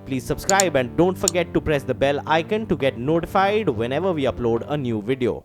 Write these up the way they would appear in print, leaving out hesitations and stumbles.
Please subscribe and don't forget to press the bell icon to get notified whenever we upload a new video.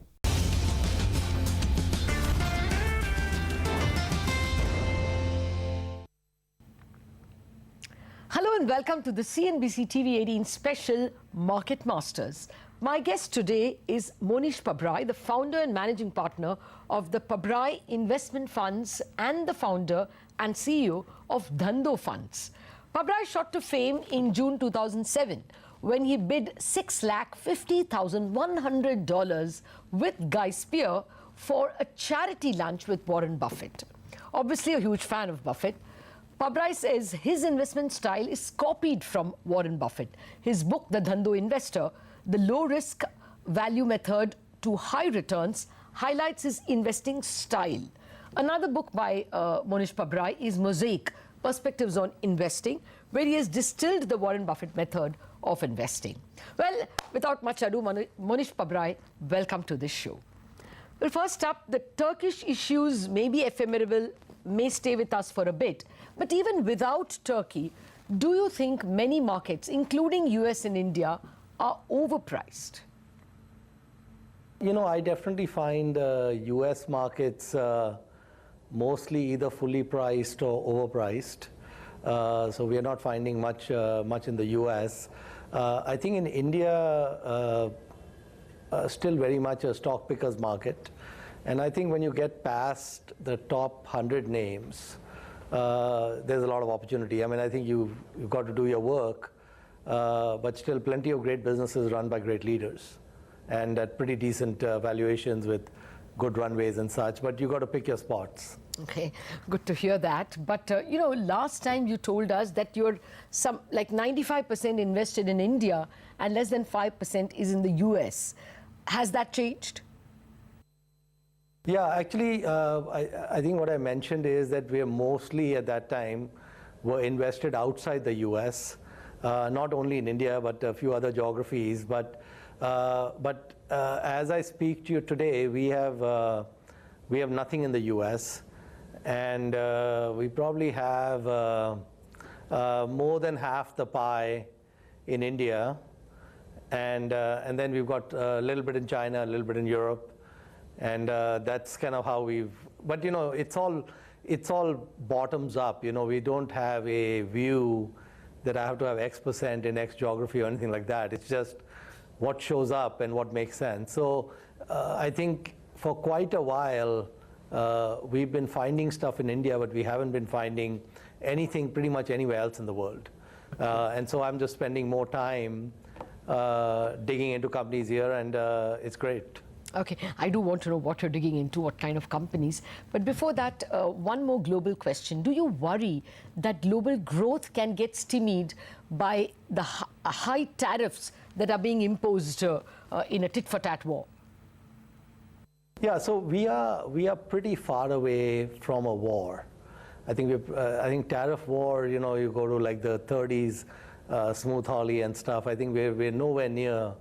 Hello and welcome to the CNBC-TV18 special Market Masters. My guest today is Mohnish Pabrai, the founder and managing partner of the Pabrai Investment Funds and the founder and CEO of Dhandho Funds. Pabrai shot to fame in June 2007 when he bid $650,100 with Guy Spear for a charity lunch with Warren Buffett. Obviously a huge fan of Buffett, Pabrai says his investment style is copied from Warren Buffett. His book, The Dhandho Investor, the low-risk value method to high returns, highlights his investing style. Another book by Mohnish Pabrai is Mosaic, Perspectives on Investing, where he has distilled the Warren Buffett method of investing. Well, without much ado, Mohnish Pabrai, welcome to this show. Well, first up, the Turkish issues may be ephemeral, may stay with us for a bit. But even without Turkey, do you think many markets, including US and India, are overpriced? You know, I definitely find US markets mostly either fully priced or overpriced. So we are not finding much in the US. I think in India, still very much a stock picker's market. And I think when you get past the top 100 names, there's a lot of opportunity. I mean, I think you've got to do your work, but still plenty of great businesses run by great leaders and at pretty decent valuations with good runways and such, but you've got to pick your spots. Okay, good to hear that. But, you know, last time you told us that you're like 95% invested in India and less than 5% is in the US. Has that changed? Yeah, actually, I think what I mentioned is that we are mostly at that time were invested outside the US, not only in India, but a few other geographies. But as I speak to you today, we have nothing in the US, and we probably have more than half the pie in India, and then we've got a little bit in China, a little bit in Europe. And that's kind of how but you know, it's all bottoms up. You know, we don't have a view that I have to have X% in X geography or anything like that. It's just what shows up and what makes sense. So I think for quite a while, we've been finding stuff in India, but we haven't been finding anything pretty much anywhere else in the world. And so I'm just spending more time digging into companies here, and it's great. Okay, I do want to know what you're digging into, what kind of companies. But before that, one more global question. Do you worry that global growth can get stymied by the high tariffs that are being imposed in a tit-for-tat war? Yeah, so we are pretty far away from a war. I think tariff war, you know, you go to like the 30s, Smoot-Hawley and stuff. I think we're nowhere near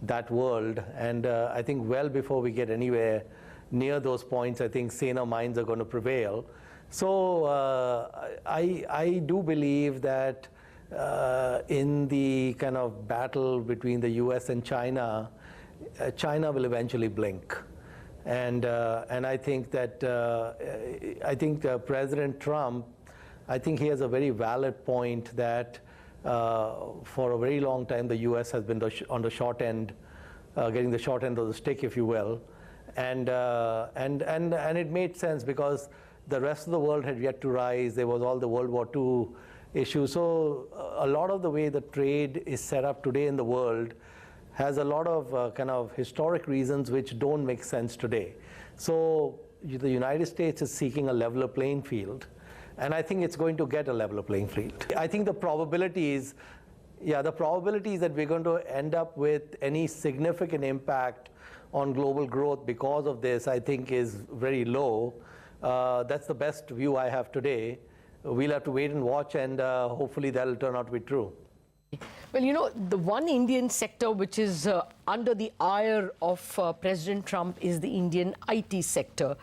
that world, and I think well before we get anywhere near those points, I think saner minds are going to prevail. So I do believe that in the kind of battle between the US and China, China will eventually blink. And I think that President Trump, I think he has a very valid point that for a very long time, the U.S. has been on the short end, getting the short end of the stick, if you will, and it made sense because the rest of the world had yet to rise. There was all the World War II issues. So a lot of the way the trade is set up today in the world has a lot of kind of historic reasons which don't make sense today. So the United States is seeking a leveler playing field. And I think it's going to get a leveler playing field. I think the probabilities that we're going to end up with any significant impact on global growth because of this, I think is very low. That's the best view I have today. We'll have to wait and watch, and hopefully that'll turn out to be true. Well, you know, the one Indian sector which is under the ire of President Trump is the Indian IT sector.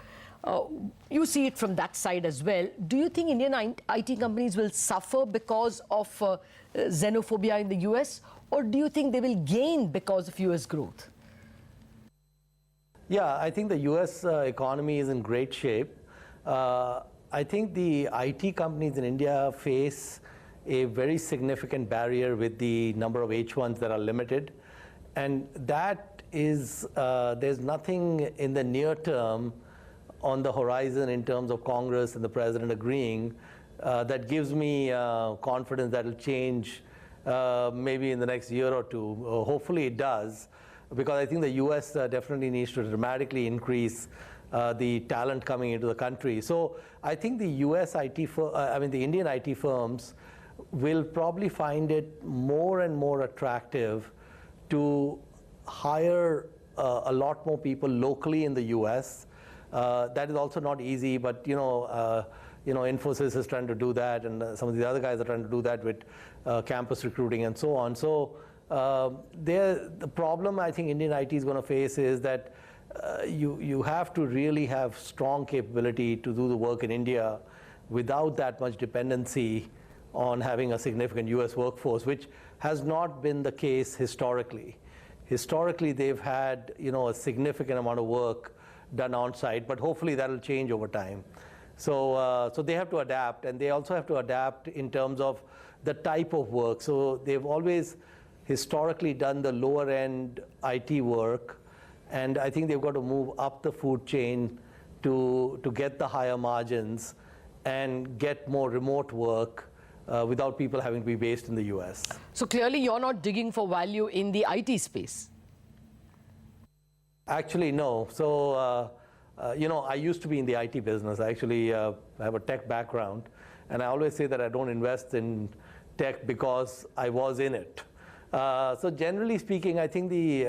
You see it from that side as well. Do you think Indian IT companies will suffer because of xenophobia in the US, or do you think they will gain because of US growth? Yeah, I think the US economy is in great shape. I think the IT companies in India face a very significant barrier with the number of H1s that are limited. And that is, there's nothing in the near term on the horizon in terms of Congress and the president agreeing that gives me confidence that will change maybe in the next year or two. Hopefully it does, because I think the US definitely needs to dramatically increase the talent coming into the country. So I think the US IT, the Indian IT firms will probably find it more and more attractive to hire a lot more people locally in the US. That is also not easy, but Infosys is trying to do that, and some of the other guys are trying to do that with campus recruiting and so on. So the problem I think Indian IT is going to face is that you have to really have strong capability to do the work in India without that much dependency on having a significant US workforce, which has not been the case historically. Historically, they've had a significant amount of work done on site, but hopefully that will change over time. So they have to adapt, and they also have to adapt in terms of the type of work. So they've always historically done the lower end IT work, and I think they've got to move up the food chain to get the higher margins and get more remote work without people having to be based in the US. So clearly you're not digging for value in the IT space. Actually, no. So, I used to be in the IT business. I actually have a tech background, and I always say that I don't invest in tech because I was in it. So generally speaking, I think the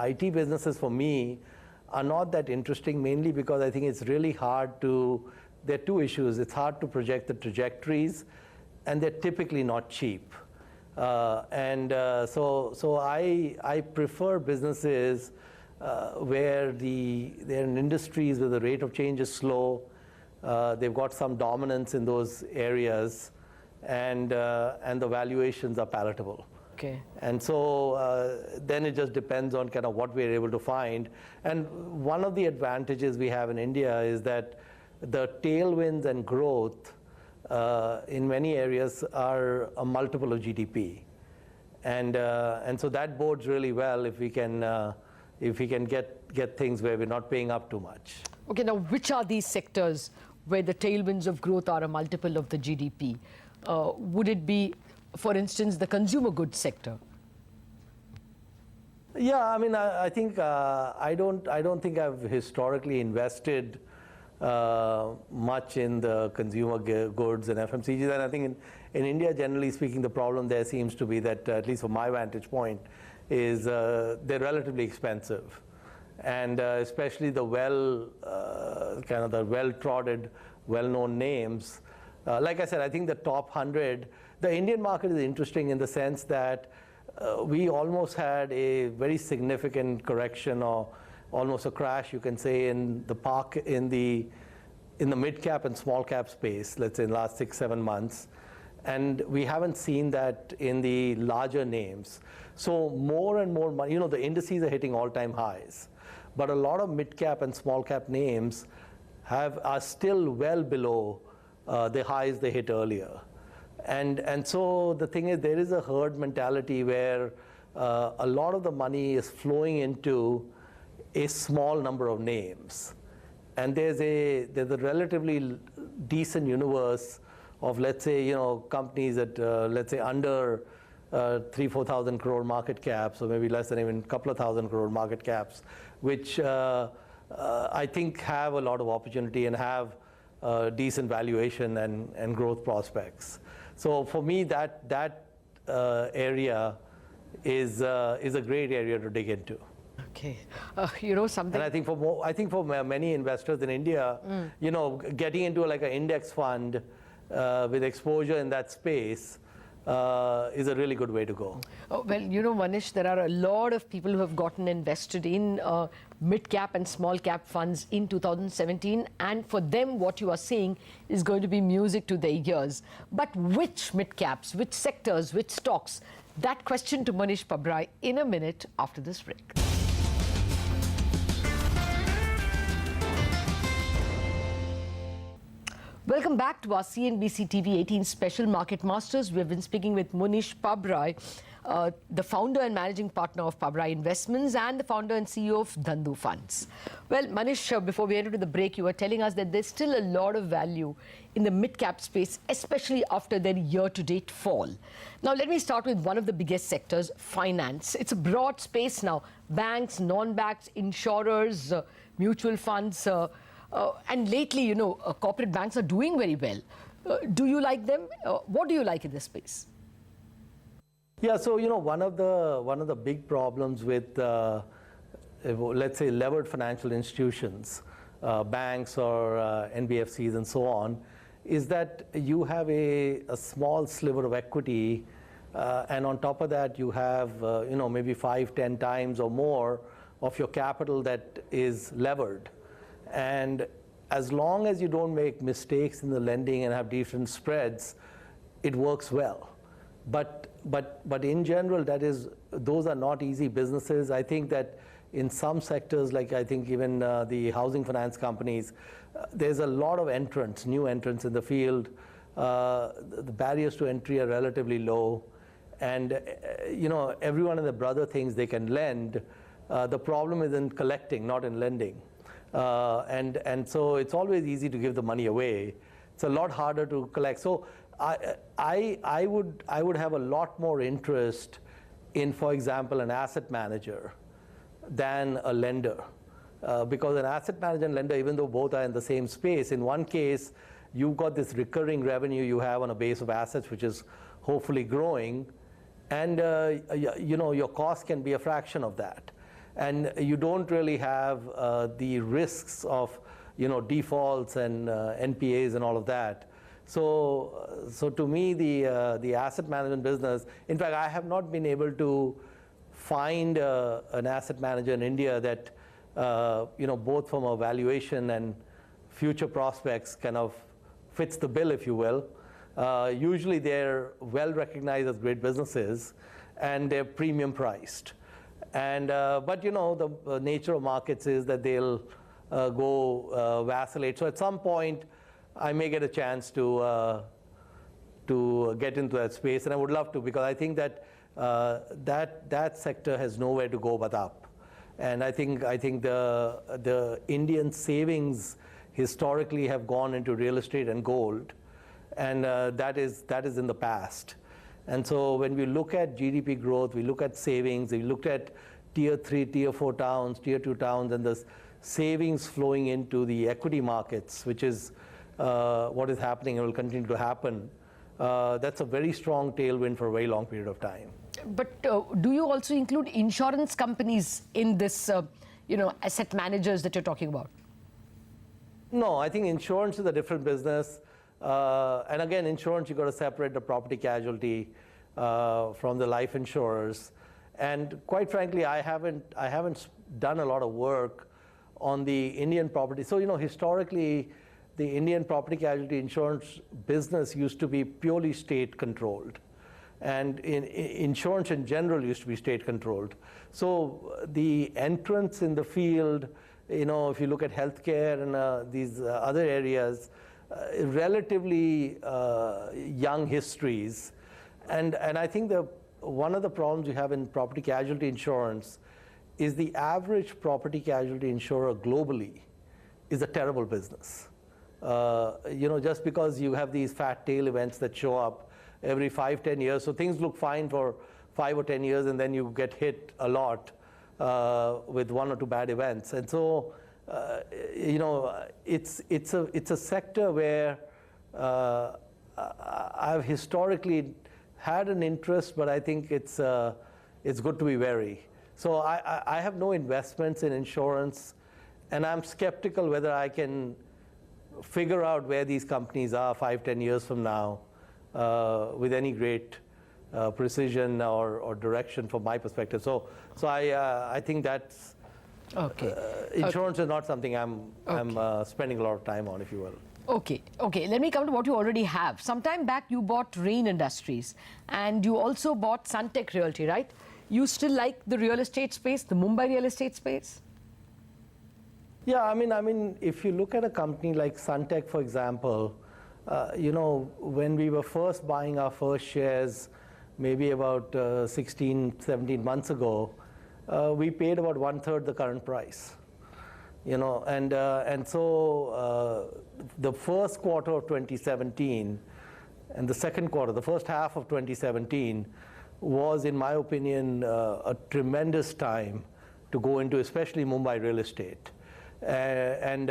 IT businesses for me are not that interesting, mainly because I think it's really hard to, there are two issues. It's hard to project the trajectories, and they're typically not cheap. So I prefer businesses where they're in industries where the rate of change is slow, they've got some dominance in those areas, and the valuations are palatable. Okay. And so then it just depends on kind of what we're able to find. And one of the advantages we have in India is that the tailwinds and growth in many areas are a multiple of GDP. And so that bodes really well if we can get things where we're not paying up too much. Okay, now which are these sectors where the tailwinds of growth are a multiple of the GDP? Would it be, for instance, the consumer goods sector? Yeah, I mean, I think I don't think I've historically invested much in the consumer goods and FMCGs, and I think in India, generally speaking, the problem there seems to be that, at least from my vantage point, is they're relatively expensive, and especially the well-trodden, well-known names. Like I said, I think the top 100, the Indian market is interesting in the sense that we almost had a very significant correction, or almost a crash, you can say, in the mid-cap and small-cap space, let's say in the last 6-7 months. And we haven't seen that in the larger names. So more and more money, the indices are hitting all-time highs. But a lot of mid-cap and small-cap names are still well below the highs they hit earlier. And so the thing is, there is a herd mentality where a lot of the money is flowing into a small number of names. And there's a relatively decent universe of, let's say, companies that, let's say, under 3,000-4,000 crore market caps, or maybe less than even a couple of thousand crore market caps, which I think have a lot of opportunity and have decent valuation and growth prospects. So for me, that area is a great area to dig into. Okay, something. And I think for many investors in India, getting into like an index fund with exposure in that space is a really good way to go. Oh, well, you know, Mohnish, there are a lot of people who have gotten invested in mid-cap and small-cap funds in 2017, and for them, what you are seeing is going to be music to their ears. But which mid-caps, which sectors, which stocks? That question to Mohnish Pabrai in a minute after this break. Welcome back to our CNBC-TV18 Special Market Masters. We have been speaking with Mohnish Pabrai, the founder and managing partner of Pabrai Investments and the founder and CEO of Dhandho Funds. Well, Mohnish, before we entered the break, you were telling us that there's still a lot of value in the mid-cap space, especially after their year-to-date fall. Now, let me start with one of the biggest sectors, finance. It's a broad space now. Banks, non-banks, insurers, mutual funds, and lately, you know, corporate banks are doing very well. Do you like them? What do you like in this space? Yeah, so you know, one of the big problems with let's say levered financial institutions, banks or NBFCs and so on, is that you have a small sliver of equity, and on top of that you have you know, maybe 5-10 times or more of your capital that is levered. And as long as you don't make mistakes in the lending and have different spreads, it works well. But in general, those are not easy businesses. I think that in some sectors, like I think even the housing finance companies, there's a lot of entrants, new entrants in the field. The barriers to entry are relatively low, and you know, everyone and their brother thinks they can lend. The problem is in collecting, not in lending. And so it's always easy to give the money away. It's a lot harder to collect. So I would have a lot more interest in, for example, an asset manager than a lender, because an asset manager and lender, even though both are in the same space, in one case you've got this recurring revenue you have on a base of assets which is hopefully growing, and you know, your cost can be a fraction of that. And you don't really have the risks of, you know, defaults and NPAs and all of that. So to me, the asset management business, in fact, I have not been able to find an asset manager in India that, you know, both from a valuation and future prospects kind of fits the bill, if you will. Usually they're well recognized as great businesses, and they're premium priced. And but you know, the nature of markets is that they'll vacillate. So at some point, I may get a chance to get into that space, and I would love to, because I think that that sector has nowhere to go but up. And I think the Indian savings historically have gone into real estate and gold, and that is in the past. And so when we look at GDP growth, we look at savings, we looked at tier 3, tier 4 towns, tier 2 towns, and the savings flowing into the equity markets, which is what is happening and will continue to happen. That's a very strong tailwind for a very long period of time. But do you also include insurance companies in this, you know, asset managers that you're talking about? No, I think insurance is a different business. And again, insurance, you've got to separate the property casualty from the life insurers. And quite frankly, I haven't done a lot of work on the Indian property. So, you know, historically, the Indian property casualty insurance business used to be purely state controlled. And insurance in general used to be state controlled. So the entrance in the field, you know, if you look at healthcare and these other areas, relatively young histories. And I think one of the problems you have in property casualty insurance is the average property casualty insurer globally is a terrible business. You know, just because you have these fat tail events that show up every 5-10 years, so things look fine for 5 or 10 years, and then you get hit a lot with 1 or 2 bad events. And so you know, it's a sector where I've historically had an interest, but I think it's good to be wary. So I have no investments in insurance, and I'm skeptical whether I can figure out where these companies are 5-10 years from now with any great precision or direction from my perspective. So I think that's Okay. insurance is not something I'm spending a lot of time on, if you will. Okay, let me come to what you already have. Sometime back you bought Rain Industries and you also bought Suntec Realty, right? You still like the real estate space, the Mumbai real estate space? Yeah, I mean, if you look at a company like Suntec, for example, when we were first buying our first shares, maybe about 16, 17 months ago, we paid about 1/3 the current price. And so the first quarter of 2017 and the second quarter, the first half of 2017, was, in my opinion, a tremendous time to go into, especially Mumbai real estate. And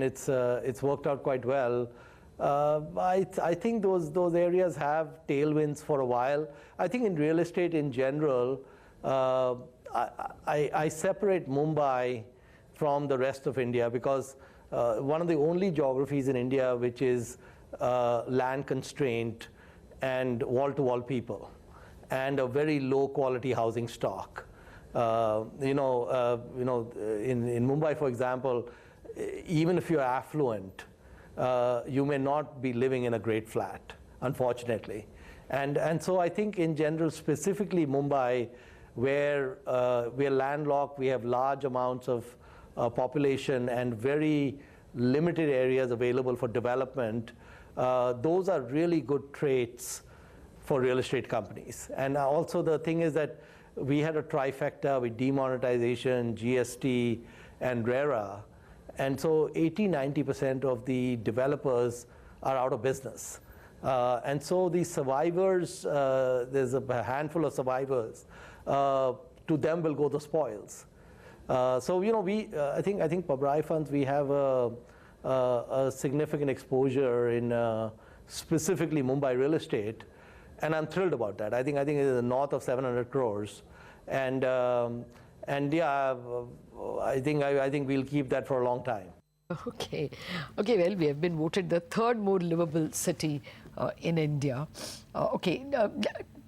it's worked out quite well. I think those areas have tailwinds for a while. I think in real estate in general, I separate Mumbai from the rest of India because one of the only geographies in India which is land constrained and wall-to-wall people and a very low quality housing stock. In Mumbai, for example, even if you're affluent, you may not be living in a great flat, unfortunately. And so I think in general, specifically Mumbai, where we are landlocked, we have large amounts of population and very limited areas available for development, those are really good traits for real estate companies. And also the thing is that we had a trifecta with demonetization, GST, and RERA. And so 80-90% of the developers are out of business. And so the survivors, there's a handful of survivors, to them will go the spoils. So I think Pabrai Funds, we have a significant exposure in specifically Mumbai real estate, and I'm thrilled about that. I think it is north of 700 crores, and yeah, I think we'll keep that for a long time. Okay, well, we have been voted the third more livable city in India.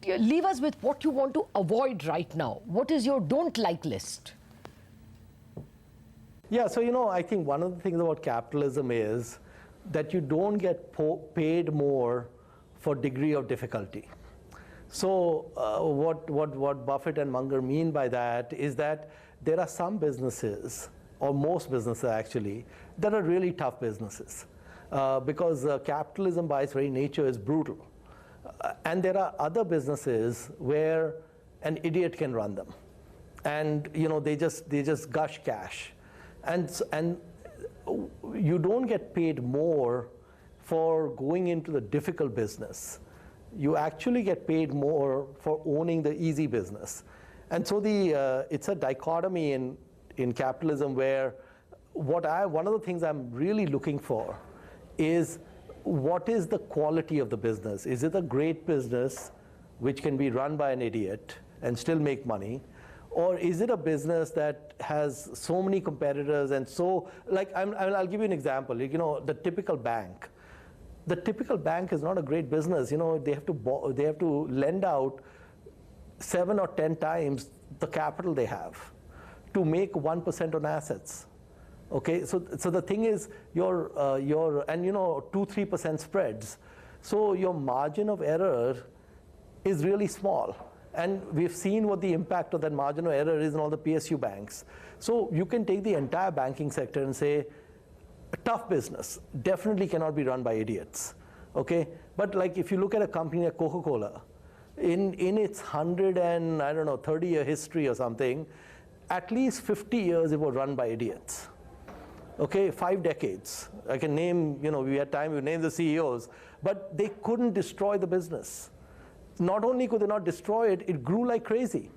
Leave us with what you want to avoid right now. What is your don't like list? Yeah, so I think one of the things about capitalism is that you don't get paid more for degree of difficulty. So what Buffett and Munger mean by that is that there are some businesses, or most businesses actually, that are really tough businesses because capitalism by its very nature is brutal. And there are other businesses where an idiot can run them, and they just gush cash, and you don't get paid more for going into the difficult business. You actually get paid more for owning the easy business. And so it's a dichotomy in capitalism where one of the things I'm really looking for is what is the quality of the business? Is it a great business which can be run by an idiot and still make money? Or is it a business that has so many competitors and so, I'll give you an example. The typical bank. The typical bank is not a great business. They have to lend out 7 or 10 times the capital they have to make 1% on assets. Okay, so the thing is your 2-3% spreads. So your margin of error is really small. And we've seen what the impact of that margin of error is in all the PSU banks. So you can take the entire banking sector and say, a tough business definitely cannot be run by idiots. Okay, but if you look at a company like Coca-Cola, in its 30-year history or something, at least 50 years it was run by idiots. Okay, 5 decades. I can name, we had time, we named the CEOs, but they couldn't destroy the business. Not only could they not destroy it, it grew like crazy.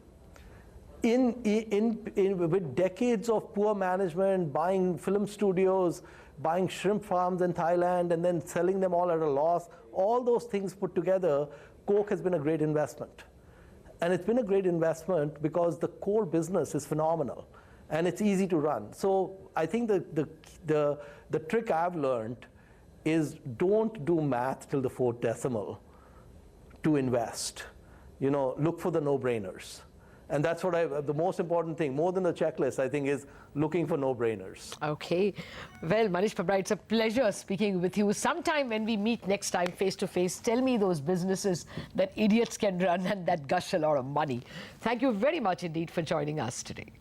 With decades of poor management, buying film studios, buying shrimp farms in Thailand, and then selling them all at a loss, all those things put together, Coke has been a great investment. And it's been a great investment because the core business is phenomenal and it's easy to run. So I think the trick I've learned is don't do math till the 4th decimal to invest. look for the no-brainers. And that's what the most important thing, more than the checklist, I think, is looking for no-brainers. Okay. Well, Mohnish Pabrai, it's a pleasure speaking with you. Sometime when we meet next time face-to-face, tell me those businesses that idiots can run and that gush a lot of money. Thank you very much indeed for joining us today.